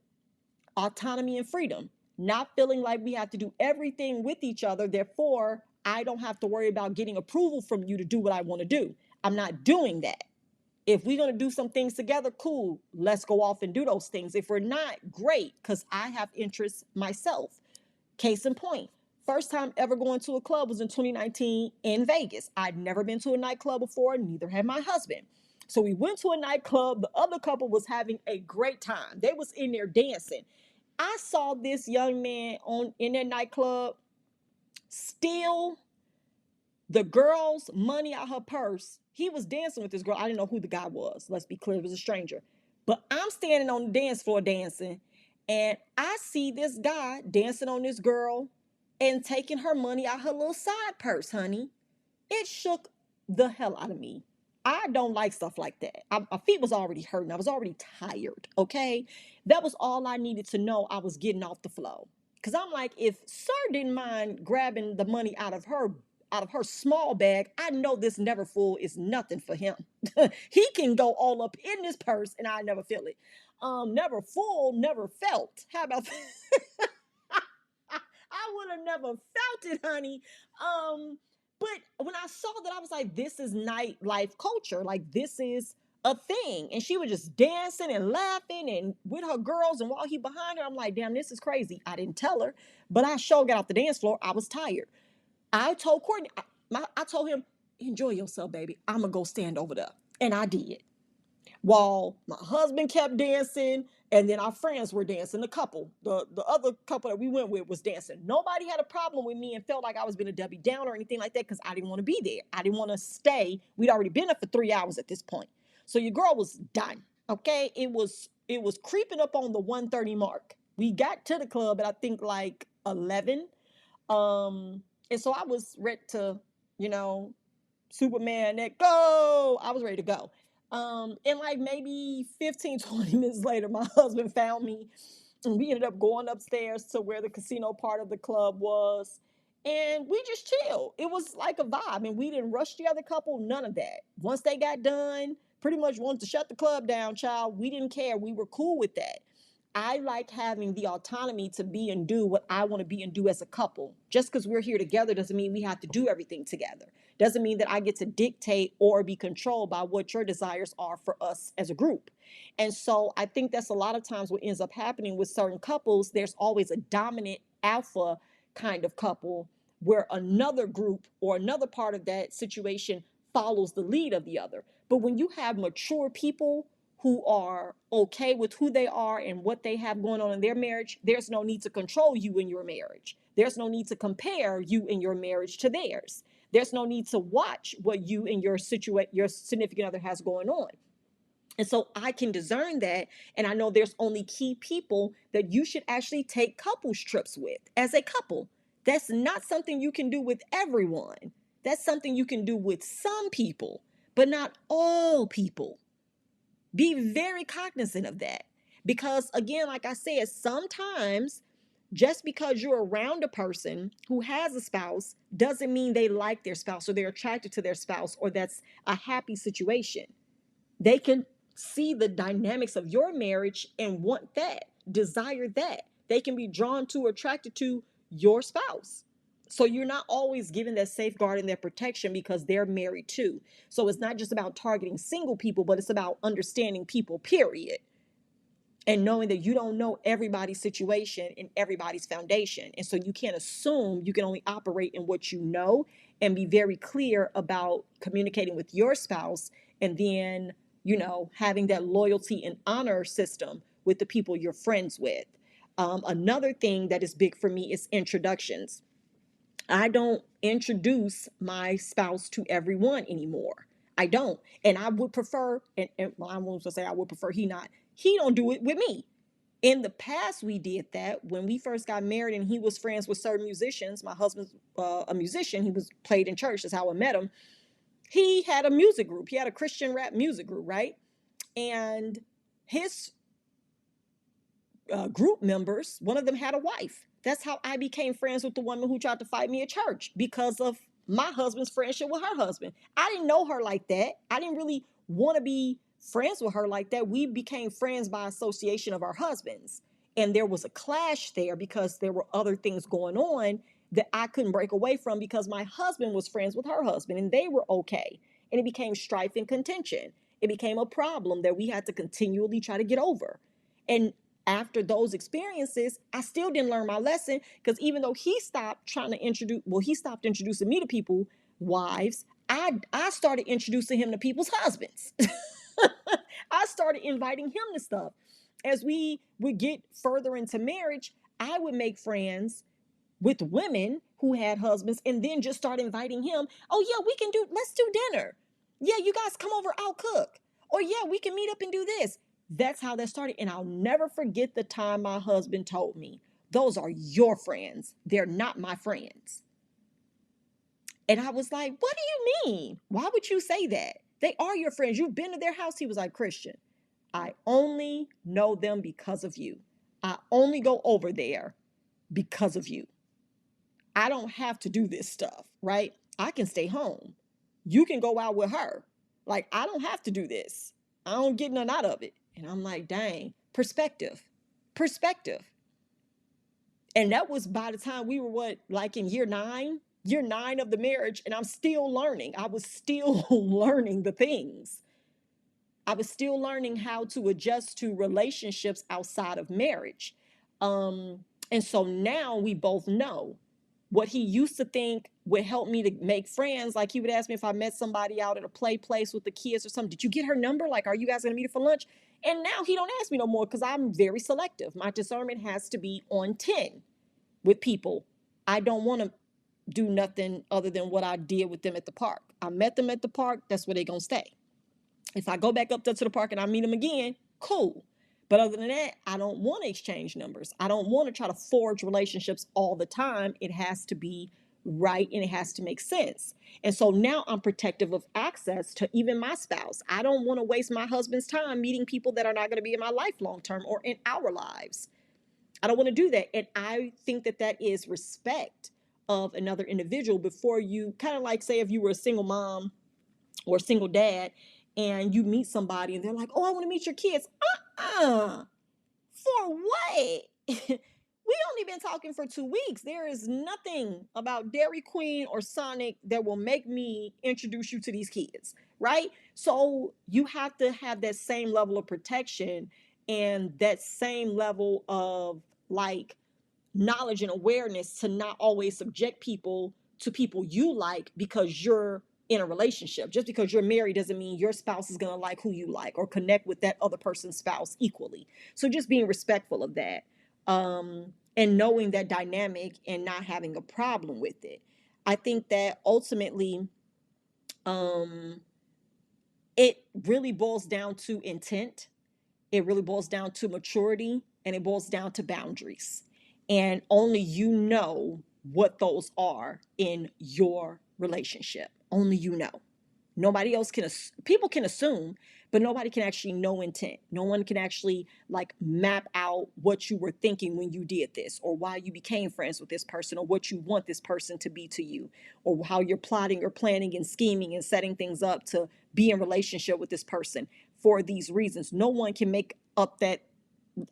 autonomy and freedom. Not feeling like we have to do everything with each other. Therefore, I don't have to worry about getting approval from you to do what I want to do. I'm not doing that. If we're going to do some things together, cool. Let's go off and do those things. If we're not, great, because I have interests myself. Case in point, first time ever going to a club was in 2019 in Vegas. I'd never been to a nightclub before, neither had my husband. So we went to a nightclub. The other couple was having a great time. They was in there dancing. I saw this young man in that nightclub steal the girl's money out her purse. He was dancing with this girl. I didn't know who the guy was. Let's be clear, it was a stranger. But I'm standing on the dance floor dancing, and I see this guy dancing on this girl and taking her money out her little side purse, honey. It shook the hell out of me. I don't like stuff like that. My feet was already hurting. I was already tired. Okay. That was all I needed to know. I was getting off the flow. Cause I'm like, if Sir didn't mind grabbing the money out of her small bag, I know this never full is nothing for him. He can go all up in this purse and I never feel it. Never full, never felt. How about that? I would have never felt it, honey. But when I saw that, I was like, this is nightlife culture. Like, this is a thing. And she was just dancing and laughing and with her girls. And while he behind her, I'm like, damn, this is crazy. I didn't tell her, but I sure got off the dance floor. I was tired. I told Courtney, I told him, enjoy yourself, baby. I'm going to go stand over there. And I did. While my husband kept dancing, and then our friends were dancing. The other couple that we went with was dancing. Nobody had a problem with me and felt like I was being a Debbie Downer or anything like that, because I didn't want to be there. I didn't want to stay. We'd already been up for 3 hours at this point. So your girl was done. Okay. It was creeping up on the 1:30 mark. We got to the club at I think like 11. And so I was ready to, Superman that go. I was ready to go. And like maybe 15, 20 minutes later, my husband found me and we ended up going upstairs to where the casino part of the club was. And we just chilled. It was like a vibe. And we didn't rush the other couple, none of that. Once they got done, pretty much wanted to shut the club down, child. We didn't care. We were cool with that. I like having the autonomy to be and do what I want to be and do as a couple. Just because we're here together doesn't mean we have to do everything together. Doesn't mean that I get to dictate or be controlled by what your desires are for us as a group. And so I think that's a lot of times what ends up happening with certain couples. There's always a dominant alpha kind of couple where another group or another part of that situation follows the lead of the other. But when you have mature people who are okay with who they are and what they have going on in their marriage, there's no need to control you in your marriage. There's no need to compare you in your marriage to theirs. There's no need to watch what you and your significant other has going on. And so I can discern that. And I know there's only key people that you should actually take couples trips with as a couple. That's not something you can do with everyone. That's something you can do with some people, but not all people. Be very cognizant of that. Because again, like I said, sometimes just because you're around a person who has a spouse doesn't mean they like their spouse or they're attracted to their spouse or that's a happy situation. They can see the dynamics of your marriage and want that, desire that. They can be drawn to, attracted to your spouse. So you're not always given that safeguard and that protection because they're married too. So it's not just about targeting single people, but it's about understanding people, period. And knowing that you don't know everybody's situation and everybody's foundation. And so you can't assume, you can only operate in what you know and be very clear about communicating with your spouse and then, having that loyalty and honor system with the people you're friends with. Another thing that is big for me is introductions. I don't introduce my spouse to everyone anymore. I don't. And I would prefer, and well, I won't say I would prefer he don't do it with me. In the past, we did that when we first got married and he was friends with certain musicians. My husband's a musician. He was played in church. That's how I met him. He had a music group. He had a Christian rap music group, right? And his group members, one of them had a wife. That's how I became friends with the woman who tried to fight me at church, because of my husband's friendship with her husband. I didn't know her like that. I didn't really want to be friends with her like that. We became friends by association of our husbands. And there was a clash there because there were other things going on that I couldn't break away from because my husband was friends with her husband and they were okay. And it became strife and contention. It became a problem that we had to continually try to get over. And after those experiences, I still didn't learn my lesson, because even though he stopped he stopped introducing me to people, wives, I started introducing him to people's husbands. I started inviting him to stuff. As we would get further into marriage, I would make friends with women who had husbands and then just start inviting him. Oh yeah, let's do dinner. Yeah, you guys come over, I'll cook. Or yeah, we can meet up and do this. That's how that started. And I'll never forget the time my husband told me, those are your friends. They're not my friends. And I was like, what do you mean? Why would you say that? They are your friends. You've been to their house. He was like, Christian, I only know them because of you. I only go over there because of you. I don't have to do this stuff, right? I can stay home. You can go out with her. Like, I don't have to do this. I don't get none out of it. And I'm like, dang, perspective, perspective. And that was by the time we were like in year nine of the marriage. And I'm still learning. I was still learning the things. I was still learning how to adjust to relationships outside of marriage. And so now we both know what he used to think would help me to make friends. Like, he would ask me if I met somebody out at a place with the kids or something. Did you get her number? Like, are you guys going to meet her for lunch? And now he don't ask me no more because I'm very selective. My discernment has to be on 10 with people. I don't want to do nothing other than what I did with them at the park. I met them at the park. That's where they're going to stay. If I go back up to the park and I meet them again, cool. But other than that, I don't want to exchange numbers. I don't want to try to forge relationships all the time. It has to be right and it has to make sense. And so now I'm protective of access to even my spouse. I don't want to waste my husband's time meeting people that are not going to be in my life long term or in our lives. I don't want to do that. And I think that that is respect of another individual before you, kind of like, say, if you were a single mom or a single dad and you meet somebody and they're like, oh, I want to meet your kids. For what? We only been talking for 2 weeks. There is nothing about Dairy Queen or Sonic that will make me introduce you to these kids, right? So you have to have that same level of protection and that same level of, like, knowledge and awareness to not always subject people to people you like because you're in a relationship. Just because you're married doesn't mean your spouse is going to like who you like or connect with that other person's spouse equally. So just being respectful of that, and knowing that dynamic and not having a problem with it. I think that ultimately, it really boils down to intent. It really boils down to maturity, and it boils down to boundaries. And only you know what those are in your relationship. Only you know. Nobody else can, people can assume, but nobody can actually know intent. No one can actually, like, map out what you were thinking when you did this, or why you became friends with this person, or what you want this person to be to you, or how you're plotting or planning and scheming and setting things up to be in relationship with this person for these reasons. No one can make up that,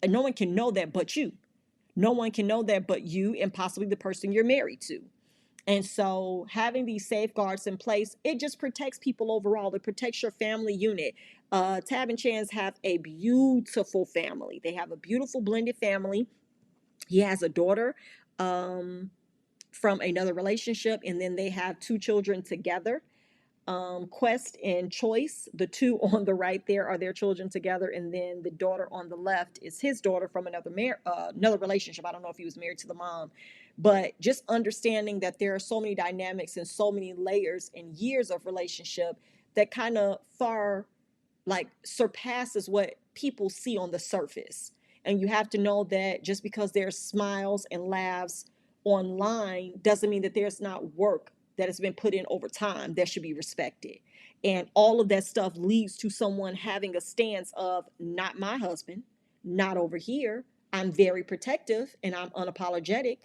no one can know that but you. No one can know that but you and possibly the person you're married to. And so having these safeguards in place, it just protects people overall. It protects your family unit. Tab and Chance have a beautiful family. They have a beautiful blended family. He has a daughter from another relationship, and then they have 2 children together. Quest and Choice, the 2 on the right there are their children together, and then the daughter on the left is his daughter from another relationship. I don't know if he was married to the mom, but just understanding that there are so many dynamics and so many layers and years of relationship that kind of far, like, surpasses what people see on the surface. And you have to know that just because there's smiles and laughs online doesn't mean that there's not work that has been put in over time that should be respected. And all of that stuff leads to someone having a stance of, not my husband, not over here. I'm very protective and I'm unapologetic.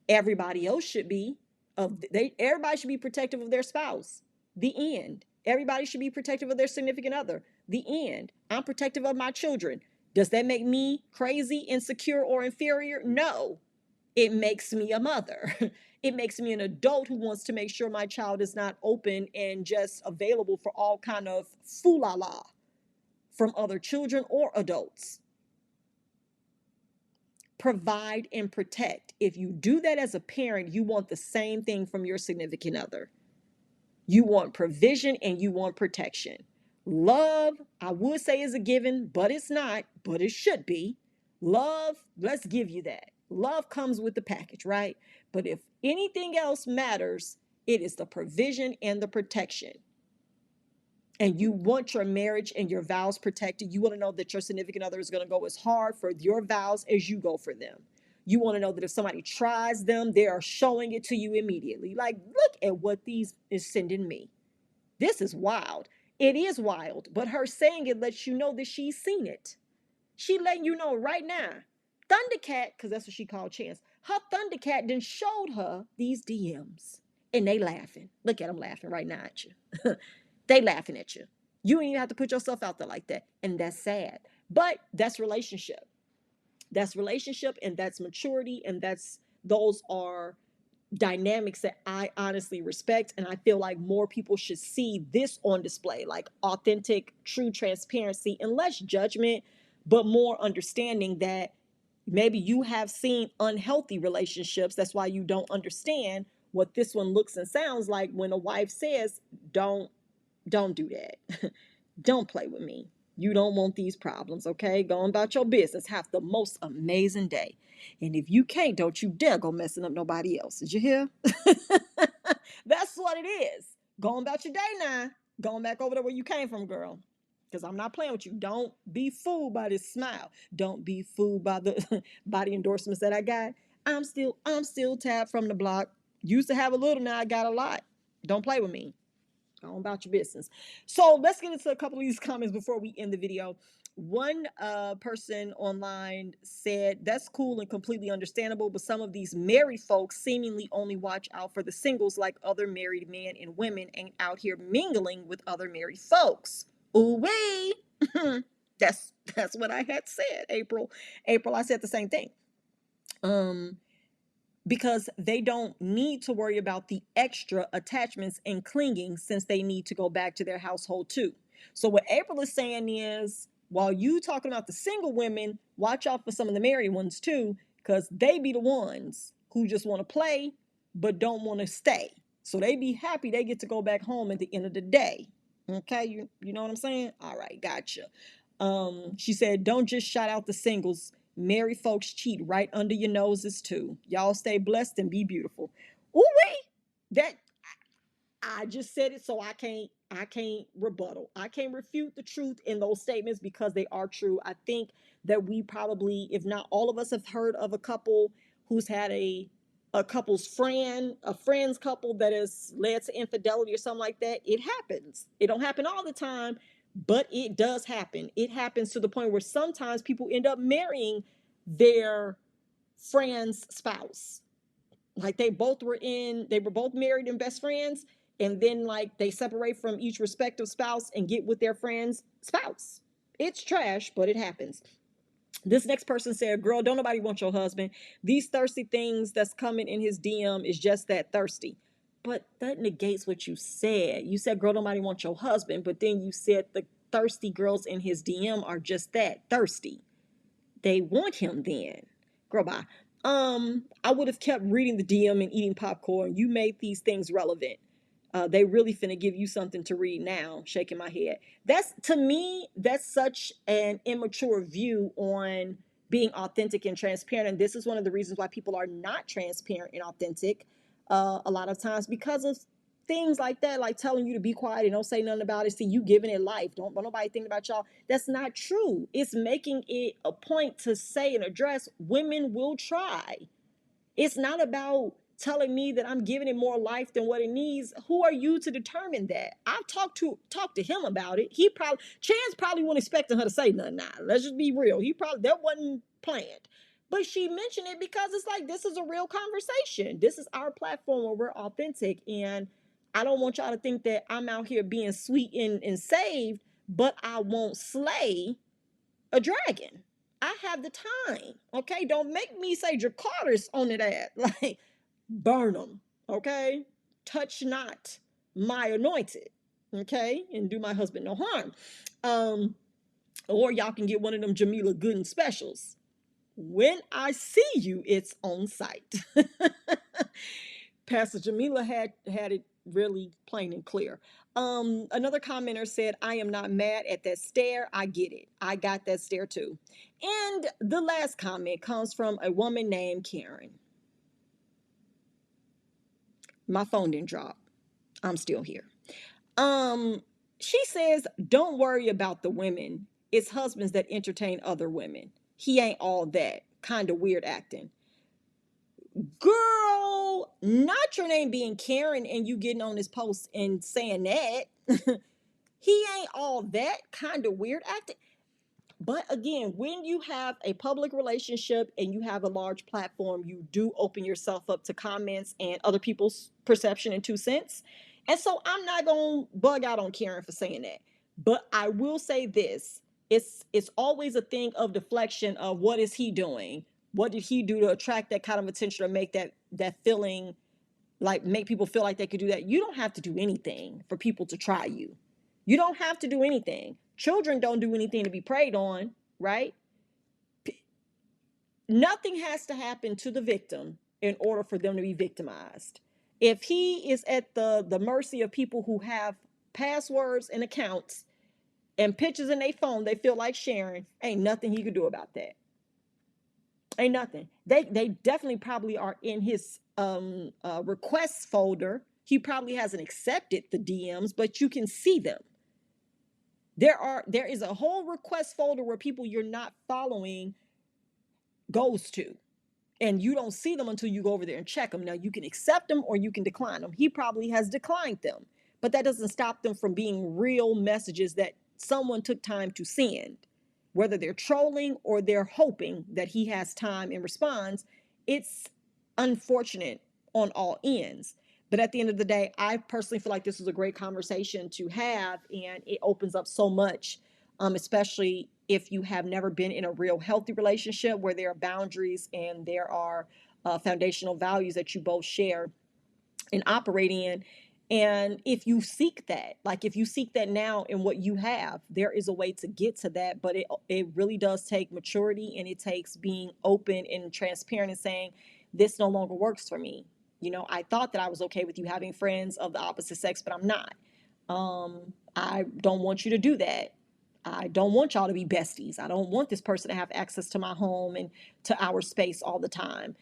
Everybody else should be. Everybody should be protective of their spouse. The end. Everybody should be protective of their significant other. The end. I'm protective of my children. Does that make me crazy, insecure, or inferior? No. It makes me a mother. It makes me an adult who wants to make sure my child is not open and just available for all kind of foolala from other children or adults. Provide and protect. If you do that as a parent, you want the same thing from your significant other. You want provision and you want protection. Love, I would say, is a given, but it's not, but it should be. Love, let's give you that. Love comes with the package, right? But if anything else matters, it is the provision and the protection. And you want your marriage and your vows protected. You want to know that your significant other is going to go as hard for your vows as you go for them. You want to know that if somebody tries them, they are showing it to you immediately. Like, look at what these is sending me. This is wild. It is wild, but her saying it lets you know that she's seen it. She letting you know right now. Thundercat, because that's what she called Chance. Her Thundercat then showed her these DMs. And they laughing. Look at them laughing right now at you. They laughing at you. You don't even have to put yourself out there like that. And that's sad. But that's relationship. That's relationship, and that's maturity, and those are dynamics that I honestly respect. And I feel like more people should see this on display, like authentic, true transparency and less judgment, but more understanding that maybe you have seen unhealthy relationships. That's why you don't understand what this one looks and sounds like when a wife says, don't do that. Don't play with me. You don't want these problems, okay? Go on about your business. Have the most amazing day. And if you can't, don't you dare go messing up nobody else. Did you hear? That's what it is. Go on about your day now. Going back over there where you came from, girl. Because I'm not playing with you. Don't be fooled by this smile. Don't be fooled by the by the endorsements that I got. I'm still tabbed from the block. Used to have a little, now I got a lot. Don't play with me. Go on about your business. So let's get into a couple of these comments before we end the video. One person online said, that's cool and completely understandable, but some of these married folks seemingly only watch out for the singles, like other married men and women ain't out here mingling with other married folks. Ooh wee. that's what I had said, April. I said the same thing. Because they don't need to worry about the extra attachments and clinging, since they need to go back to their household too. So what April is saying is, while you talking about the single women, watch out for some of the married ones too, because they be the ones who just want to play but don't want to stay. So they be happy they get to go back home at the end of the day. Okay, you know what I'm saying? All right, gotcha. She said, don't just shout out the singles. Married folks cheat right under your noses too. Y'all stay blessed and be beautiful. Ooh wee. That I just said it, so I can't rebuttal. I can't refute the truth in those statements because they are true. I think that we probably, if not all of us, have heard of a couple who's had a couple's friend, a friend's couple that has led to infidelity or something like that. It happens. It don't happen all the time, but it does happen. It happens to the point where sometimes people end up marrying their friend's spouse. Like they were both married and best friends, and then like they separate from each respective spouse and get with their friend's spouse. It's trash, but it happens. This next person said, girl, don't nobody want your husband. These thirsty things that's coming in his DM is just that thirsty. But that negates what you said. You said, girl, nobody want your husband, but then you said the thirsty girls in his DM are just that thirsty. They want him then. Girl, bye. I would have kept reading the DM and eating popcorn. You made these things relevant. They really finna give you something to read now. Shaking my head. That's, to me, that's such an immature view on being authentic and transparent. And this is one of the reasons why people are not transparent and authentic a lot of times, because of things like that, like telling you to be quiet and don't say nothing about it. See, you giving it life. Don't nobody think about y'all. That's not true. It's making it a point to say and address women will try. It's not about telling me that I'm giving it more life than what it needs. Who are you to determine that? I've talked to him about it. Chance probably wasn't expecting her to say nothing now. Let's just be real. That wasn't planned. But she mentioned it because it's like, this is a real conversation. This is our platform where we're authentic. And I don't want y'all to think that I'm out here being sweet and saved, but I won't slay a dragon. I have the time. Okay. Don't make me say Jakarta's on it at. Like, burn them. Okay. Touch not my anointed. Okay. And do my husband no harm. Or y'all can get one of them Jamila Gooden specials. When I see you, it's on site. Pastor Jamila had it really plain and clear. Another commenter said, I am not mad at that stare. I get it. I got that stare too. And the last comment comes from a woman named Karen. My phone didn't drop. I'm still here. She says, don't worry about the women. It's husbands that entertain other women. He ain't all that. Kind of weird acting. Girl, not your name being Karen and you getting on this post and saying that. He ain't all that. Kind of weird acting. But again, when you have a public relationship and you have a large platform, you do open yourself up to comments and other people's perception and 2 cents. And so I'm not going to bug out on Karen for saying that. But I will say this. It's always a thing of deflection of what is he doing? What did he do to attract that kind of attention or make that feeling, like make people feel like they could do that? You don't have to do anything for people to try you. You don't have to do anything. Children don't do anything to be preyed on, right? Nothing has to happen to the victim in order for them to be victimized. If he is at the mercy of people who have passwords and accounts and pictures in their phone they feel like sharing, ain't nothing he could do about that. Ain't nothing. They definitely probably are in his requests folder. He probably hasn't accepted the DMs, but you can see them. There is a whole request folder where people you're not following goes to, and you don't see them until you go over there and check them. Now you can accept them or you can decline them. He probably has declined them, but that doesn't stop them from being real messages that someone took time to send. Whether they're trolling or they're hoping that he has time and responds, it's unfortunate on all ends. But at the end of the day, I personally feel like this is a great conversation to have, and it opens up so much, especially if you have never been in a real healthy relationship where there are boundaries and there are foundational values that you both share and operate in. And if you seek that, like if you seek that now in what you have, there is a way to get to that. But it really does take maturity, and it takes being open and transparent and saying, this no longer works for me. You know, I thought that I was okay with you having friends of the opposite sex, but I'm not. I don't want you to do that. I don't want y'all to be besties. I don't want this person to have access to my home and to our space all the time.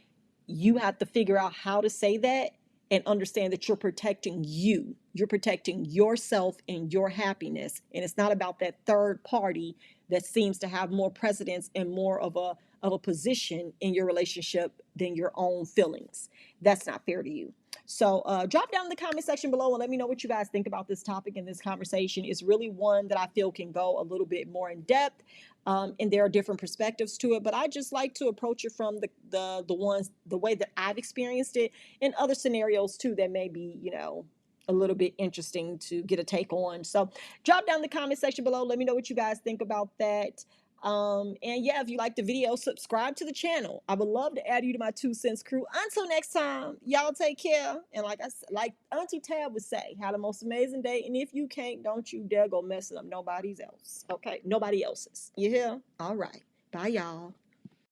You have to figure out how to say that and understand that you're protecting you. You're protecting yourself and your happiness. And it's not about that third party that seems to have more precedence and more of a position in your relationship than your own feelings. That's not fair to you. So drop down in the comment section below and let me know what you guys think about this topic and this conversation. It's really one that I feel can go a little bit more in depth. And there are different perspectives to it, but I just like to approach it from the way that I've experienced it in other scenarios too that may be, a little bit interesting to get a take on. So drop down in the comment section below. Let me know what you guys think about that. And yeah, if you like the video, subscribe to the channel. I would love to add you to my 2 cents crew. Until next time, y'all take care. And like Auntie Tab would say, have the most amazing day. And if you can't, don't you dare go mess it up nobody else's. Okay, nobody else's. You hear? All right. Bye, y'all.